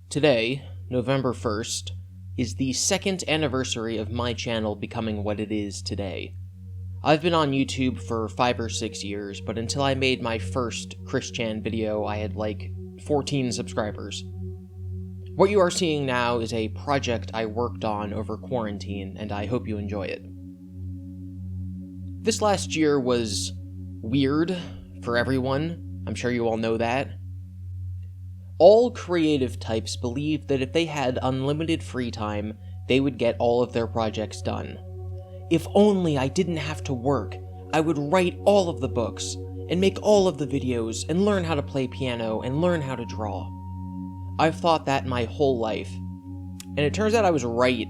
Today, November 1st, is the second anniversary of my channel becoming what it is today. I've been on YouTube for 5 or 6 years, but until I made my first Christian video, I had like 14 subscribers. What you are seeing now is a project I worked on over quarantine, and I hope you enjoy it. This last year was weird for everyone. I'm sure you all know that. All creative types believed that if they had unlimited free time, they would get all of their projects done. If only I didn't have to work, I would write all of the books, and make all of the videos, and learn how to play piano, and learn how to draw. I've thought that my whole life, and it turns out I was right.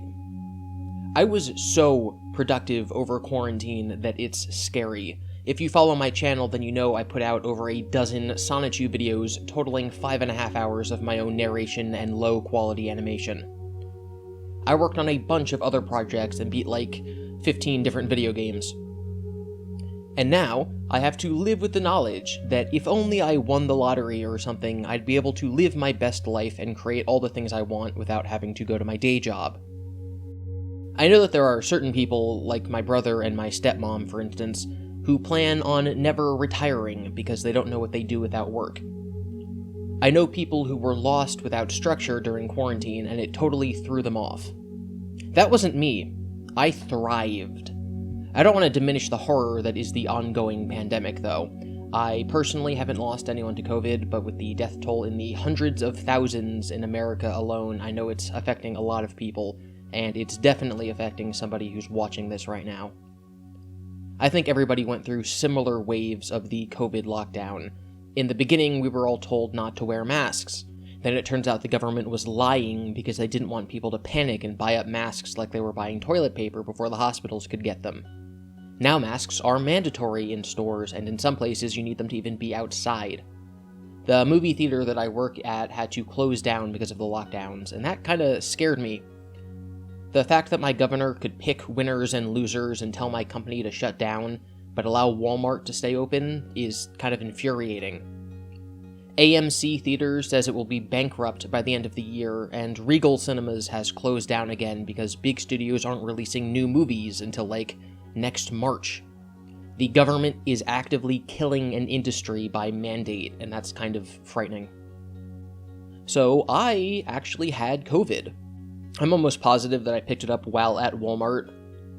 I was so productive over quarantine that it's scary. If you follow my channel, then you know I put out over a dozen Sonichu videos totaling 5.5 hours of my own narration and low-quality animation. I worked on a bunch of other projects and beat like 15 different video games. And now, I have to live with the knowledge that if only I won the lottery or something, I'd be able to live my best life and create all the things I want without having to go to my day job. I know that there are certain people, like my brother and my stepmom for instance, who plan on never retiring because they don't know what they do without work. I know people who were lost without structure during quarantine and it totally threw them off. That wasn't me. I thrived. I don't want to diminish the horror that is the ongoing pandemic, though. I personally haven't lost anyone to COVID, but with the death toll in the hundreds of thousands in America alone, I know it's affecting a lot of people, and it's definitely affecting somebody who's watching this right now. I think everybody went through similar waves of the COVID lockdown. In the beginning, we were all told not to wear masks. Then it turns out the government was lying because they didn't want people to panic and buy up masks like they were buying toilet paper before the hospitals could get them. Now masks are mandatory in stores, and in some places you need them to even be outside. The movie theater that I work at had to close down because of the lockdowns, and that kinda scared me. The fact that my governor could pick winners and losers and tell my company to shut down, but allow Walmart to stay open, is kind of infuriating. AMC Theaters says it will be bankrupt by the end of the year, and Regal Cinemas has closed down again because big studios aren't releasing new movies until, like, next March. The government is actively killing an industry by mandate, and that's kind of frightening. So, I actually had COVID. I'm almost positive that I picked it up while at Walmart.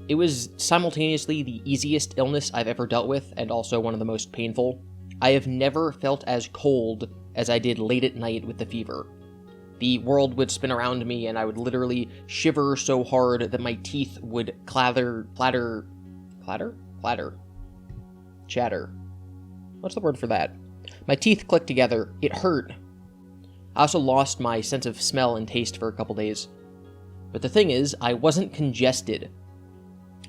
It was simultaneously the easiest illness I've ever dealt with, and also one of the most painful. I have never felt as cold as I did late at night with the fever. The world would spin around me, and I would literally shiver so hard that my teeth would chatter. What's the word for that? My teeth clicked together. It hurt. I also lost my sense of smell and taste for a couple days. But the thing is, I wasn't congested.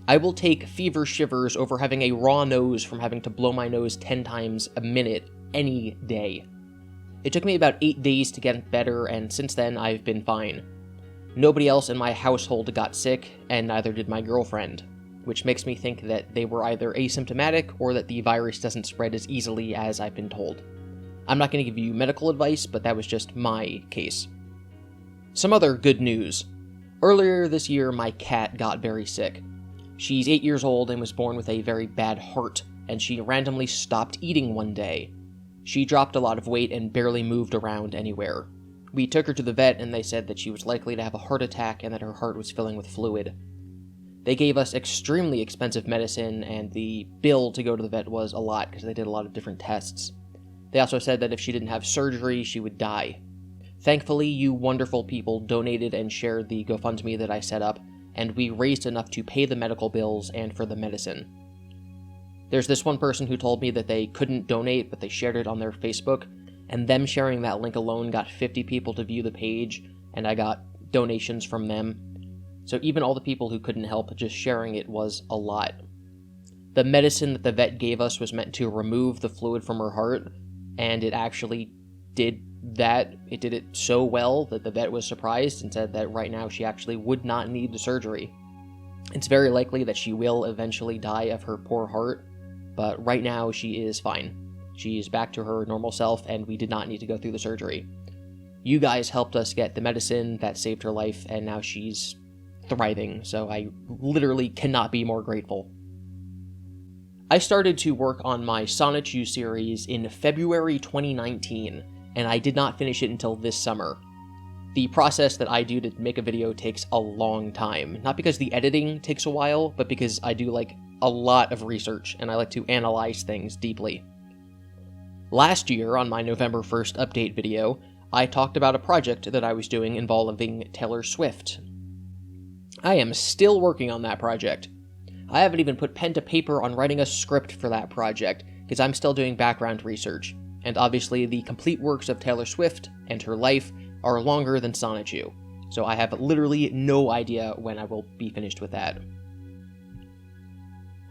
I will take fever shivers over having a raw nose from having to blow my nose 10 times a minute any day. It took me about 8 days to get better, and since then I've been fine. Nobody else in my household got sick, and neither did my girlfriend, which makes me think that they were either asymptomatic or that the virus doesn't spread as easily as I've been told. I'm not going to give you medical advice, but that was just my case. Some other good news. Earlier this year, my cat got very sick. She's 8 years old and was born with a very bad heart, and she randomly stopped eating one day. She dropped a lot of weight and barely moved around anywhere. We took her to the vet, and they said that she was likely to have a heart attack and that her heart was filling with fluid. They gave us extremely expensive medicine, and the bill to go to the vet was a lot because they did a lot of different tests. They also said that if she didn't have surgery, she would die. Thankfully, you wonderful people donated and shared the GoFundMe that I set up, and we raised enough to pay the medical bills and for the medicine. There's this one person who told me that they couldn't donate, but they shared it on their Facebook, and them sharing that link alone got 50 people to view the page, and I got donations from them. So even all the people who couldn't help, just sharing it was a lot. The medicine that the vet gave us was meant to remove the fluid from her heart, and it actually did that. It did it so well that the vet was surprised and said that right now she actually would not need the surgery. It's very likely that she will eventually die of her poor heart, but right now she is fine. She is back to her normal self, and we did not need to go through the surgery. You guys helped us get the medicine that saved her life, and now she's thriving, so I literally cannot be more grateful. I started to work on my Sonichu series in February 2019, and I did not finish it until this summer. The process that I do to make a video takes a long time, not because the editing takes a while, but because I do a lot of research, and I like to analyze things deeply. Last year, on my November 1st update video, I talked about a project that I was doing involving Taylor Swift. I am still working on that project. I haven't even put pen to paper on writing a script for that project, because I'm still doing background research, and obviously the complete works of Taylor Swift and her life are longer than Sonichu, so I have literally no idea when I will be finished with that.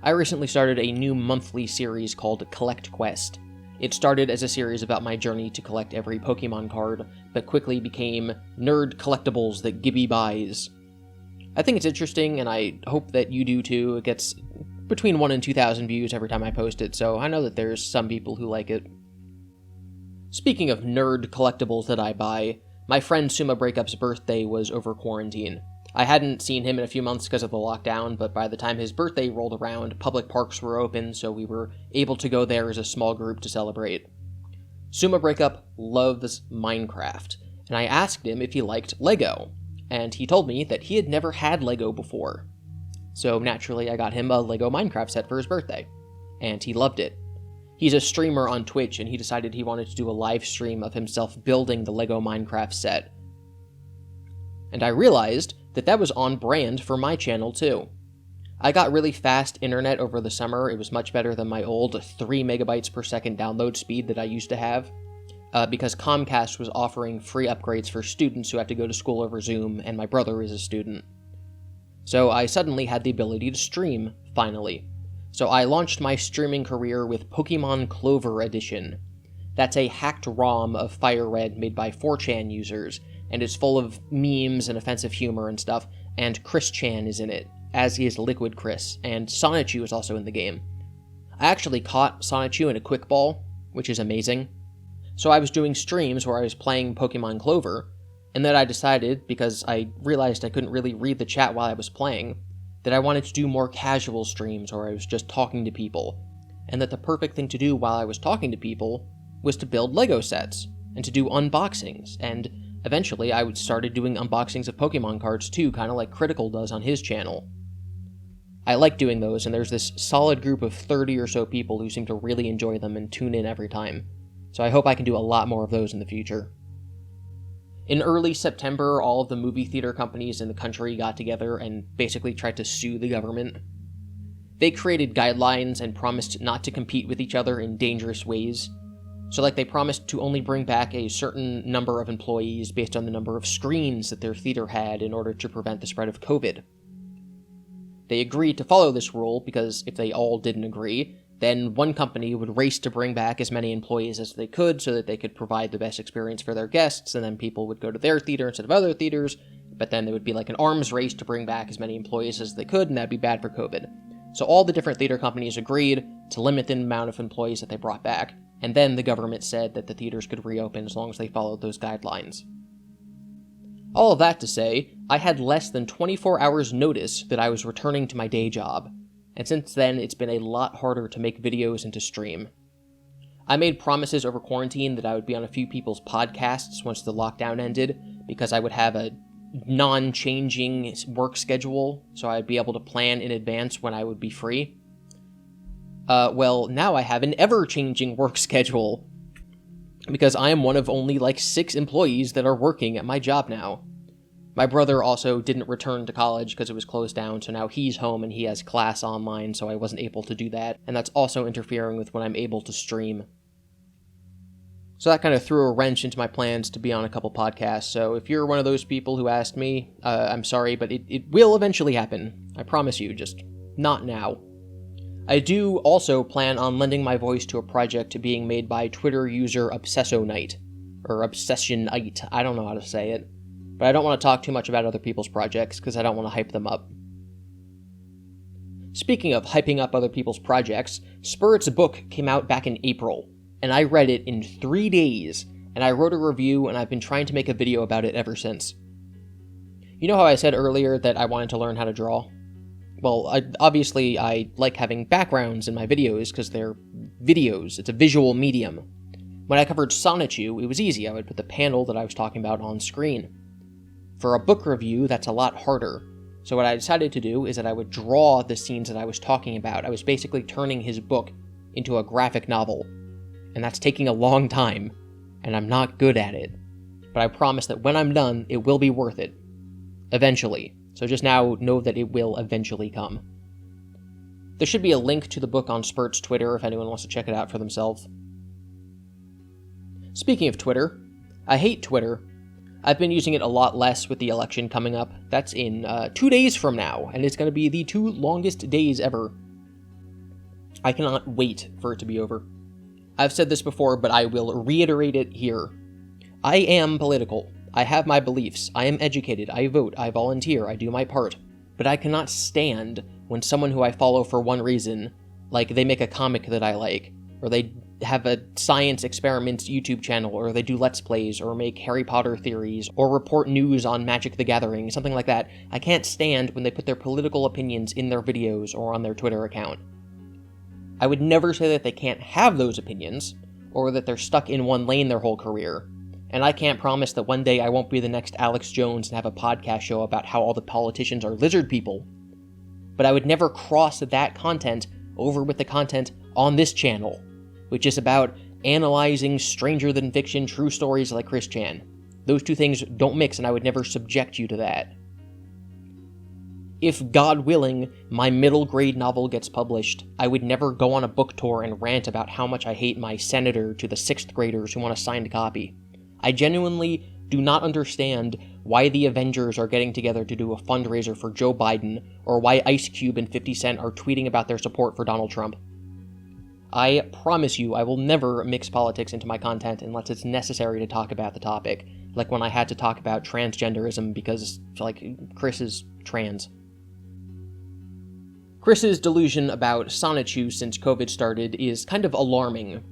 I recently started a new monthly series called Collect Quest. It started as a series about my journey to collect every Pokemon card, but quickly became nerd collectibles that GiBi buys. I think it's interesting, and I hope that you do too. It gets between 1,000 and 2,000 views every time I post it, so I know that there's some people who like it. Speaking of nerd collectibles that I buy, my friend Suma Breakup's birthday was over quarantine. I hadn't seen him in a few months because of the lockdown, but by the time his birthday rolled around, public parks were open, so we were able to go there as a small group to celebrate. Suma Breakup loves Minecraft, and I asked him if he liked Lego, and he told me that he had never had Lego before. So naturally, I got him a Lego Minecraft set for his birthday, and he loved it. He's a streamer on Twitch, and he decided he wanted to do a live stream of himself building the Lego Minecraft set. And I realized that that was on brand for my channel too. I got really fast internet over the summer. It was much better than my old 3 megabytes per second download speed that I used to have, because Comcast was offering free upgrades for students who have to go to school over Zoom, and my brother is a student. So I suddenly had the ability to stream, finally. So I launched my streaming career with Pokemon Clover Edition. That's a hacked ROM of Fire Red made by 4chan users, and it's full of memes and offensive humor and stuff, and Chris Chan is in it, as is Liquid Chris, and Sonichu is also in the game. I actually caught Sonichu in a quick ball, which is amazing. So I was doing streams where I was playing Pokemon Clover, and then I decided, because I realized I couldn't really read the chat while I was playing, that I wanted to do more casual streams where I was just talking to people, and that the perfect thing to do while I was talking to people was to build Lego sets, and to do unboxings, and eventually I started doing unboxings of Pokemon cards too, kind of like Critical does on his channel. I like doing those, and there's this solid group of 30 or so people who seem to really enjoy them and tune in every time, so I hope I can do a lot more of those in the future. In early September, all of the movie theater companies in the country got together and basically tried to sue the government. They created guidelines and promised not to compete with each other in dangerous ways. So they promised to only bring back a certain number of employees based on the number of screens that their theater had in order to prevent the spread of COVID. They agreed to follow this rule because if they all didn't agree, then one company would race to bring back as many employees as they could so that they could provide the best experience for their guests, and then people would go to their theater instead of other theaters, but then there would be an arms race to bring back as many employees as they could, and that'd be bad for COVID. So all the different theater companies agreed to limit the amount of employees that they brought back, and then the government said that the theaters could reopen as long as they followed those guidelines. All of that to say, I had less than 24 hours notice that I was returning to my day job, and since then it's been a lot harder to make videos and to stream. I made promises over quarantine that I would be on a few people's podcasts once the lockdown ended, because I would have a non-changing work schedule, so I'd be able to plan in advance when I would be free. Well, now I have an ever-changing work schedule, because I am one of only 6 employees that are working at my job now. My brother also didn't return to college because it was closed down, so now he's home and he has class online, so I wasn't able to do that, and that's also interfering with when I'm able to stream. So that kind of threw a wrench into my plans to be on a couple podcasts, so if you're one of those people who asked me, I'm sorry, but it will eventually happen. I promise you, just not now. I do also plan on lending my voice to a project being made by Twitter user Obsessionite, or Obsessionite, I don't know how to say it, but I don't want to talk too much about other people's projects because I don't want to hype them up. Speaking of hyping up other people's projects, Spirit's book came out back in April, and I read it in 3 days. and I wrote a review, and I've been trying to make a video about it ever since. You know how I said earlier that I wanted to learn how to draw? Well, obviously I like having backgrounds in my videos because they're videos. It's a visual medium. When I covered Sonichu, it was easy. I would put the panel that I was talking about on screen. For a book review, that's a lot harder. So what I decided to do is that I would draw the scenes that I was talking about. I was basically turning his book into a graphic novel. And that's taking a long time, and I'm not good at it. But I promise that when I'm done, it will be worth it. Eventually. So just now, know that it will eventually come. There should be a link to the book on Spurt's Twitter if anyone wants to check it out for themselves. Speaking of Twitter, I hate Twitter. I've been using it a lot less with the election coming up. That's in 2 days from now, and it's going to be the 2 longest days ever. I cannot wait for it to be over. I've said this before, but I will reiterate it here. I am political. I have my beliefs. I am educated. I vote. I volunteer. I do my part. But I cannot stand when someone who I follow for one reason, like they make a comic that I like, or they have a science experiments YouTube channel, or they do Let's Plays, or make Harry Potter theories, or report news on Magic the Gathering, something like that. I can't stand when they put their political opinions in their videos or on their Twitter account. I would never say that they can't have those opinions, or that they're stuck in one lane their whole career. And I can't promise that one day I won't be the next Alex Jones and have a podcast show about how all the politicians are lizard people. But I would never cross that content over with the content on this channel, which is about analyzing stranger-than-fiction true stories like Chris Chan. Those two things don't mix, and I would never subject you to that. If, God willing, my middle-grade novel gets published, I would never go on a book tour and rant about how much I hate my senator to the 6th graders who want a signed copy. I genuinely do not understand why the Avengers are getting together to do a fundraiser for Joe Biden, or why Ice Cube and 50 Cent are tweeting about their support for Donald Trump. I promise you, I will never mix politics into my content unless it's necessary to talk about the topic, like when I had to talk about transgenderism because, Chris is trans. Chris's delusion about Sonichu since COVID started is kind of alarming.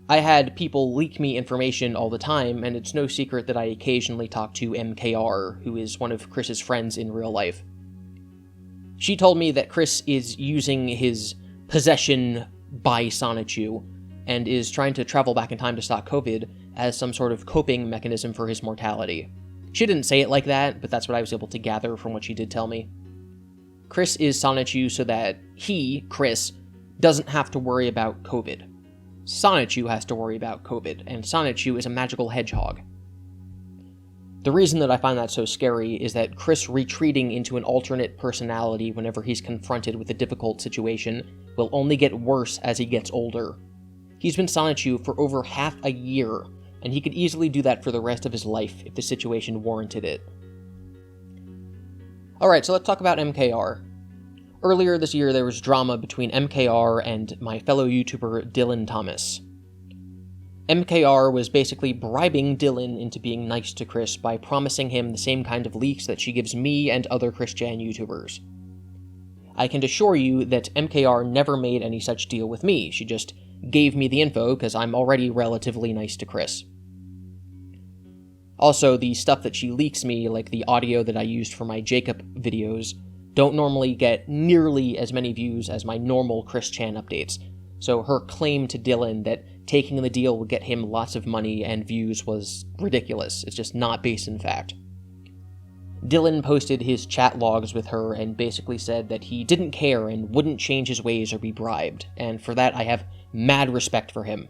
I had people leak me information all the time, and it's no secret that I occasionally talk to MKR, who is one of Chris's friends in real life. She told me that Chris is using his possession by Sonichu, and is trying to travel back in time to stop COVID as some sort of coping mechanism for his mortality. She didn't say it like that, but that's what I was able to gather from what she did tell me. Chris is Sonichu so that he, Chris, doesn't have to worry about COVID. Sonichu has to worry about COVID, and Sonichu is a magical hedgehog. The reason that I find that so scary is that Chris retreating into an alternate personality whenever he's confronted with a difficult situation will only get worse as he gets older. He's been Sonichu for over half a year, and he could easily do that for the rest of his life if the situation warranted it. Alright, so let's talk about MKR. Earlier this year, there was drama between MKR and my fellow YouTuber Dylan Thomas. MKR was basically bribing Dylan into being nice to Chris by promising him the same kind of leaks that she gives me and other Chris Chan YouTubers. I can assure you that MKR never made any such deal with me, she just gave me the info because I'm already relatively nice to Chris. Also, the stuff that she leaks me, like the audio that I used for my Jacob videos, don't normally get nearly as many views as my normal Chris Chan updates, so her claim to Dylan that taking the deal would get him lots of money and views was ridiculous. It's just not based in fact. Dylan posted his chat logs with her and basically said that he didn't care and wouldn't change his ways or be bribed, and for that I have mad respect for him.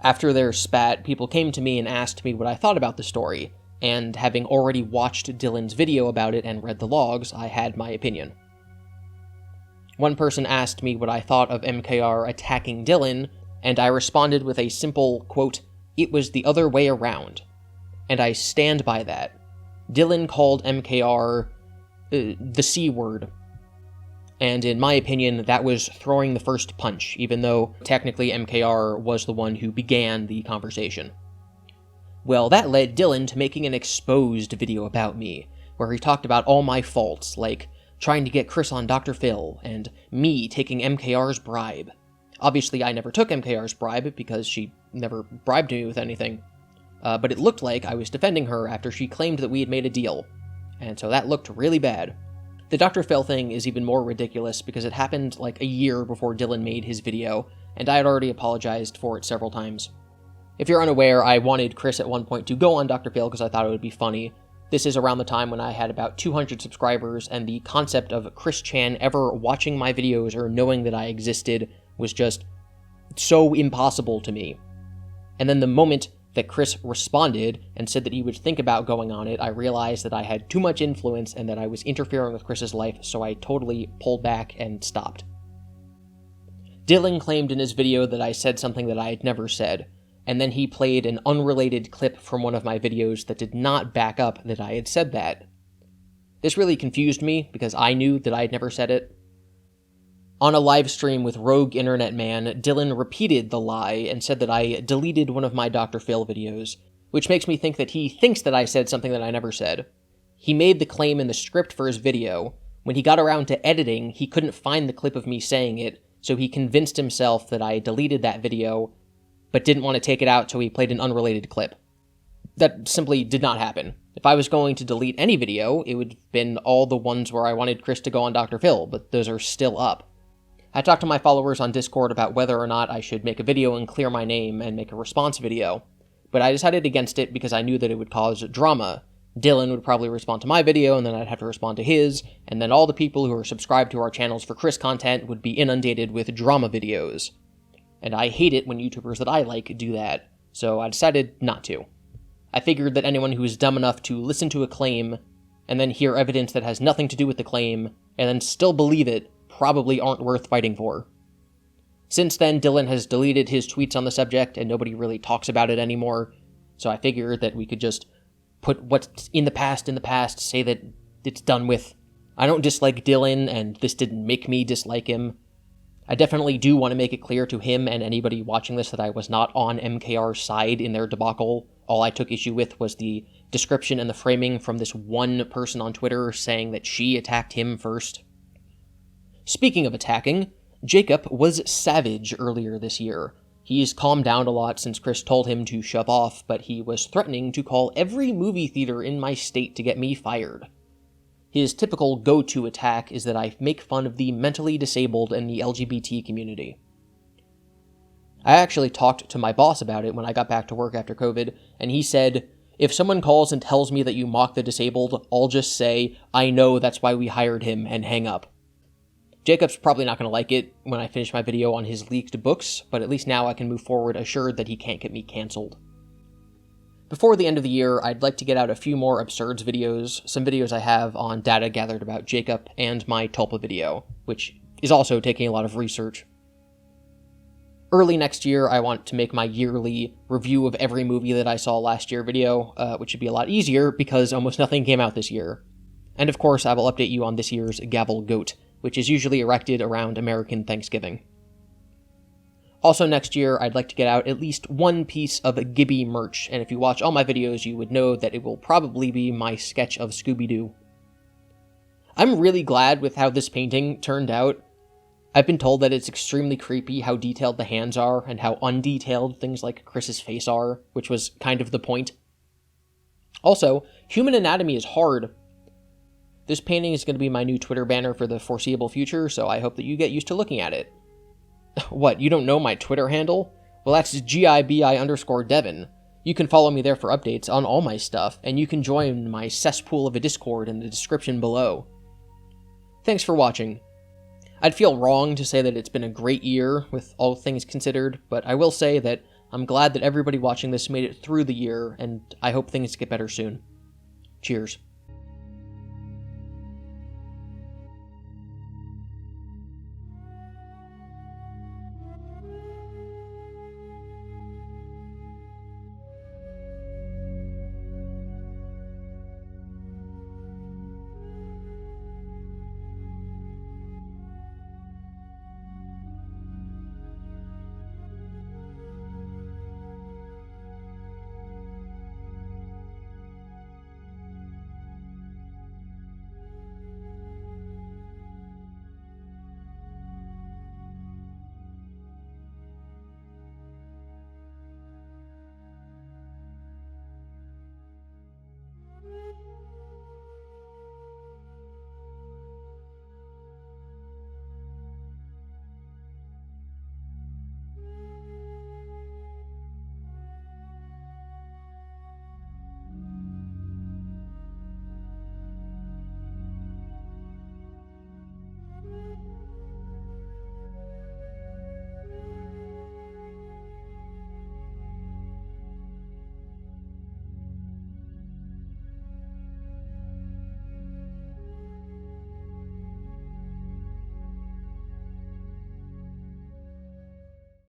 After their spat, people came to me and asked me what I thought about the story, and having already watched Dylan's video about it and read the logs, I had my opinion. One person asked me what I thought of MKR attacking Dylan, and I responded with a simple, quote, "It was the other way around." And I stand by that. Dylan called MKR the C word. And in my opinion, that was throwing the first punch, even though technically MKR was the one who began the conversation. Well, that led Dylan to making an exposed video about me, where he talked about all my faults, like trying to get Chris on Dr. Phil, and me taking MKR's bribe. Obviously, I never took MKR's bribe because she never bribed me with anything. But it looked like I was defending her after she claimed that we had made a deal. And so that looked really bad. The Dr. Phil thing is even more ridiculous because it happened like a year before Dylan made his video, and I had already apologized for it several times. If you're unaware, I wanted Chris at one point to go on Dr. Phil because I thought it would be funny. This is around the time when I had about 200 subscribers, and the concept of Chris Chan ever watching my videos or knowing that I existed was just so impossible to me. And then the moment that Chris responded and said that he would think about going on it, I realized that I had too much influence and that I was interfering with Chris's life, so I totally pulled back and stopped. Dylan claimed in his video that I said something that I had never said, and then he played an unrelated clip from one of my videos that did not back up that I had said that. This really confused me because I knew that I had never said it. On a live stream with Rogue Internet Man, Dylan repeated the lie and said that I deleted one of my Dr. Phil videos, which makes me think that he thinks that I said something that I never said. He made the claim in the script for his video. When he got around to editing, he couldn't find the clip of me saying it, so he convinced himself that I deleted that video, but didn't want to take it out, so he played an unrelated clip. That simply did not happen. If I was going to delete any video, it would have been all the ones where I wanted Chris to go on Dr. Phil, but those are still up. I talked to my followers on Discord about whether or not I should make a video and clear my name and make a response video, but I decided against it because I knew that it would cause drama. Dylan would probably respond to my video, and then I'd have to respond to his, and then all the people who are subscribed to our channels for Chris content would be inundated with drama videos. And I hate it when YouTubers that I like do that, so I decided not to. I figured that anyone who is dumb enough to listen to a claim, and then hear evidence that has nothing to do with the claim, and then still believe it, probably aren't worth fighting for. Since then, Dylan has deleted his tweets on the subject, and nobody really talks about it anymore, so I figured that we could just put what's in the past, say that it's done with. I don't dislike Dylan, and this didn't make me dislike him. I definitely do want to make it clear to him and anybody watching this that I was not on MKR's side in their debacle. All I took issue with was the description and the framing from this one person on Twitter saying that she attacked him first. Speaking of attacking, Jacob was savage earlier this year. He's calmed down a lot since Chris told him to shove off, but he was threatening to call every movie theater in my state to get me fired. His typical go-to attack is that I make fun of the mentally disabled and the LGBT community. I actually talked to my boss about it when I got back to work after COVID, and he said, "If someone calls and tells me that you mock the disabled, I'll just say, 'I know, that's why we hired him,' and hang up." Jacob's probably not going to like it when I finish my video on his leaked books, but at least now I can move forward assured that he can't get me cancelled. Before the end of the year, I'd like to get out a few more absurds videos, some videos I have on data gathered about Jacob, and my Tulpa video, which is also taking a lot of research. Early next year, I want to make my yearly review of every movie that I saw last year video, which should be a lot easier because almost nothing came out this year. And of course, I will update you on this year's Gavel Goat, which is usually erected around American Thanksgiving. Also next year, I'd like to get out at least one piece of GiBi merch, and if you watch all my videos, you would know that it will probably be my sketch of Scooby-Doo. I'm really glad with how this painting turned out. I've been told that it's extremely creepy how detailed the hands are, and how undetailed things like Chris's face are, which was kind of the point. Also, human anatomy is hard. This painting is going to be my new Twitter banner for the foreseeable future, so I hope that you get used to looking at it. What, you don't know my Twitter handle? Well, that's GiBi_Devin. You can follow me there for updates on all my stuff, and you can join my cesspool of a Discord in the description below. Thanks for watching. I'd feel wrong to say that it's been a great year, with all things considered, but I will say that I'm glad that everybody watching this made it through the year, and I hope things get better soon. Cheers.